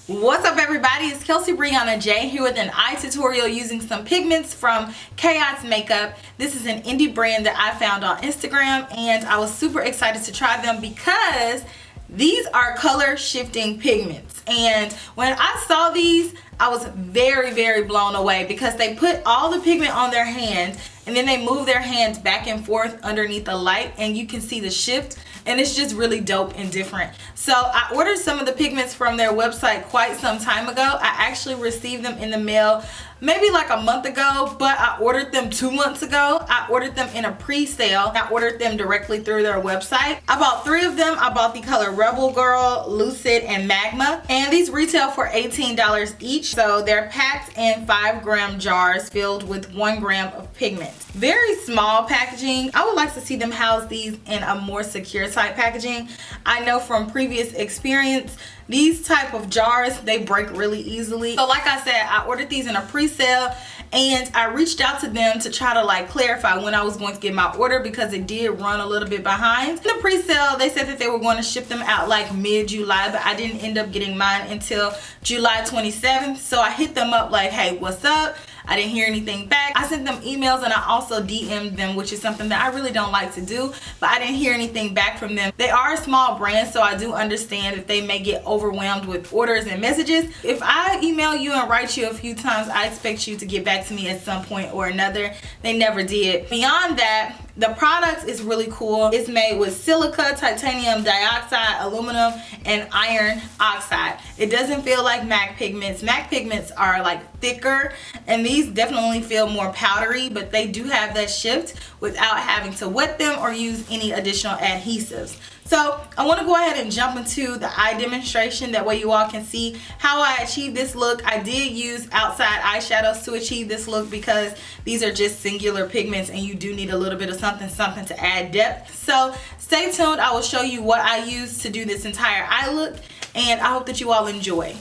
What's up everybody, it's KelseeBrianaJai here with an eye tutorial using some pigments from Chaos Makeup. This is an indie brand that I found on Instagram and I was super excited to try them because these are color shifting pigments. And when I saw these, I was very blown away because they put all the pigment on their hand and then they move their hands back and forth underneath the light and you can see the shift. And it's just really dope and different. So I ordered some of the pigments from their website quite some time ago. I actually received them in the mail maybe like a month ago, but I ordered them 2 months ago. I ordered them in a pre-sale. I ordered them directly through their website. I bought 3 of them. I bought the color Rebel Girl, Lucid, and Magma. And these retail for $18 each. So they're packed in 5-gram jars filled with 1 gram of pigment. Very small packaging. I would like to see them house these in a more secure type packaging. I know from previous experience, these type of jars, they break really easily. So like I said, I ordered these in a pre-sale and I reached out to them to try to like clarify when I was going to get my order because it did run a little bit behind. In the pre-sale, they said that they were going to ship them out like mid-July, but I didn't end up getting mine until July 27th. So I hit them up like, hey, what's up? I didn't hear anything back. I sent them emails and I also DM'd them, which is something that I really don't like to do, but I didn't hear anything back from them. They are a small brand, so I do understand that they may get overwhelmed with orders and messages. If I email you and write you a few times, I expect you to get back to me at some point or another. They never did. Beyond that, the product is really cool. It's made with silica, titanium dioxide, aluminum, and iron oxide. It doesn't feel like MAC pigments. MAC pigments are like thicker, and these definitely feel more powdery, but they do have that shift without having to wet them or use any additional adhesives. So I want to go ahead and jump into the eye demonstration. That way you all can see how I achieved this look. I did use outside eyeshadows to achieve this look because these are just singular pigments and you do need a little bit of something to add depth. So stay tuned. I will show you what I used to do this entire eye look and I hope that you all enjoy.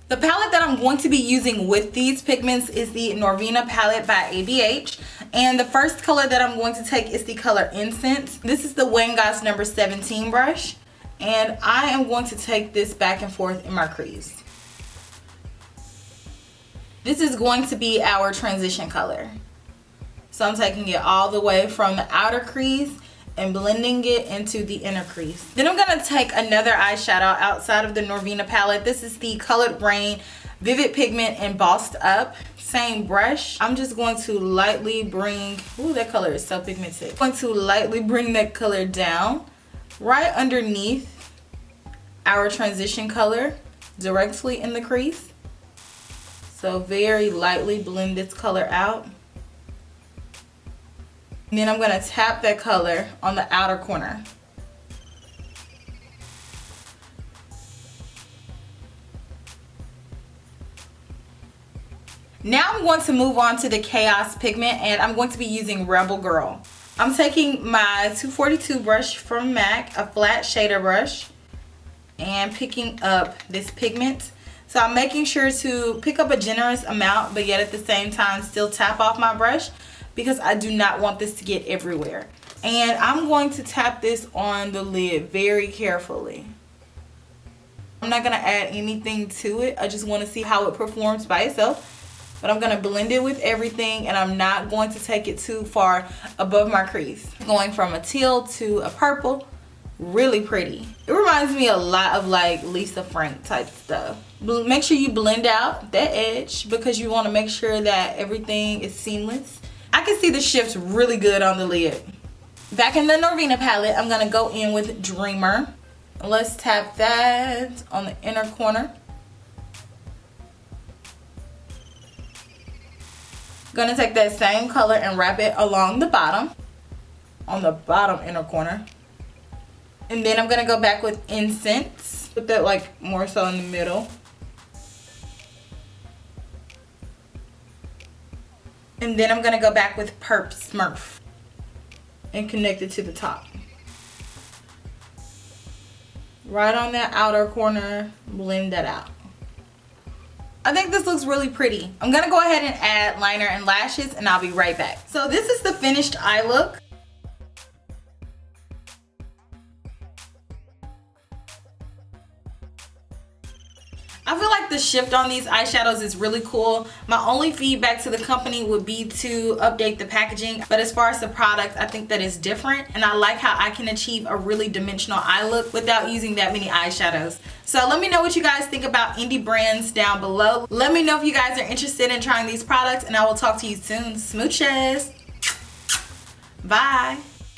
The palette that I'm going to be using with these pigments is the Norvina palette by ABH. And the first color that I'm going to take is the color Incense. This is the Wayne Goss number 17 brush. And I am going to take this back and forth in my crease. This is going to be our transition color. So I'm taking it all the way from the outer crease and blending it into the inner crease. Then I'm going to take another eyeshadow outside of the Norvina palette. This is the Colored Rain Vivid Pigment Embossed Up. Same brush. I'm just going to lightly bring, ooh, that color is so pigmented. I'm going to lightly bring that color down right underneath our transition color directly in the crease. So very lightly blend this color out. And then I'm going to tap that color on the outer corner. Now I'm going to move on to the Chaos pigment and I'm going to be using Rebel Girl. I'm taking my 242 brush from MAC, a flat shader brush, and picking up this pigment. So I'm making sure to pick up a generous amount, but yet at the same time still tap off my brush, because I do not want this to get everywhere. And I'm going to tap this on the lid very carefully. I'm not going to add anything to it. I just want to see how it performs by itself. But I'm going to blend it with everything and I'm not going to take it too far above my crease. Going from a teal to a purple. Really pretty. It reminds me a lot of like Lisa Frank type stuff. Make sure you blend out that edge because you want to make sure that everything is seamless. I can see the shifts really good on the lid. Back in the Norvina palette, I'm going to go in with Dreamer. Let's tap that on the inner corner. Gonna take that same color and wrap it along the bottom on the bottom inner corner. And then I'm gonna go back with Incense. Put that like more so in the middle. And then I'm gonna go back with Perp Smurf and connect it to the top. Right on that outer corner, blend that out. I think this looks really pretty. I'm gonna go ahead and add liner and lashes and I'll be right back. So this is the finished eye look. I feel like the shift on these eyeshadows is really cool. My only feedback to the company would be to update the packaging, but as far as the product, I think that is different, and I like how I can achieve a really dimensional eye look without using that many eyeshadows. So let me know what you guys think about indie brands down below. Let me know if you guys are interested in trying these products, and I will talk to you soon. Smooches. Bye.